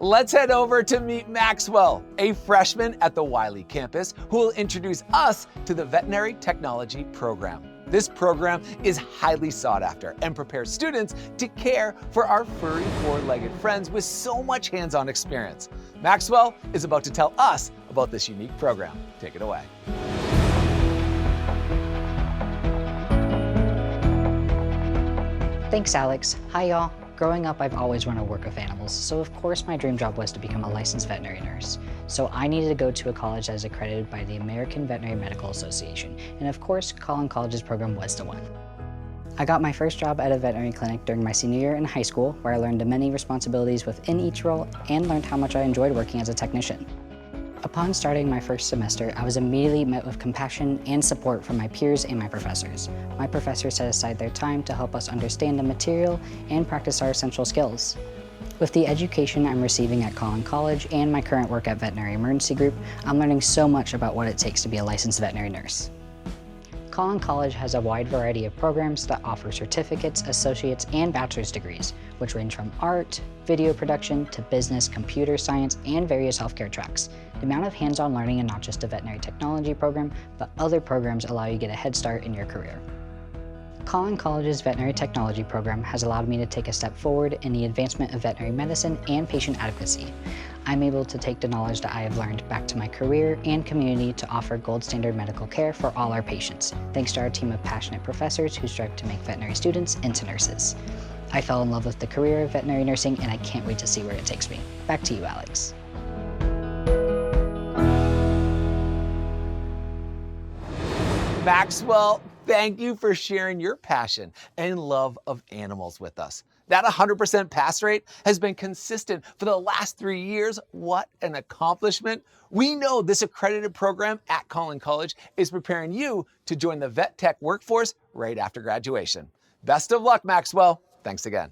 Let's head over to meet Maxwell, a freshman at the Wiley campus who will introduce us to the veterinary technology program. This program is highly sought after and prepares students to care for our furry four-legged friends with so much hands-on experience. Maxwell is about to tell us about this unique program. Take it away. Thanks, Alex. Hi, y'all. Growing up, I've always wanted to work with animals, so of course my dream job was to become a licensed veterinary nurse. So I needed to go to a college that is accredited by the American Veterinary Medical Association, and of course, Collin College's program was the one. I got my first job at a veterinary clinic during my senior year in high school, where I learned the many responsibilities within each role and learned how much I enjoyed working as a technician. Upon starting my first semester, I was immediately met with compassion and support from my peers and my professors. My professors set aside their time to help us understand the material and practice our essential skills. With the education I'm receiving at Collin College and my current work at Veterinary Emergency Group, I'm learning so much about what it takes to be a licensed veterinary nurse. Collin College has a wide variety of programs that offer certificates, associates, and bachelor's degrees, which range from art, video production, to business, computer science, and various healthcare tracks. The amount of hands-on learning in not just a veterinary technology program, but other programs allow you to get a head start in your career. Collin College's veterinary technology program has allowed me to take a step forward in the advancement of veterinary medicine and patient advocacy. I'm able to take the knowledge that I have learned back to my career and community to offer gold standard medical care for all our patients, thanks to our team of passionate professors who strive to make veterinary students into nurses. I fell in love with the career of veterinary nursing, and I can't wait to see where it takes me. Back to you, Alex. Maxwell, thank you for sharing your passion and love of animals with us. That 100% pass rate has been consistent for the last 3 years. What an accomplishment. We know this accredited program at Collin College is preparing you to join the vet tech workforce right after graduation. Best of luck, Maxwell. Thanks again.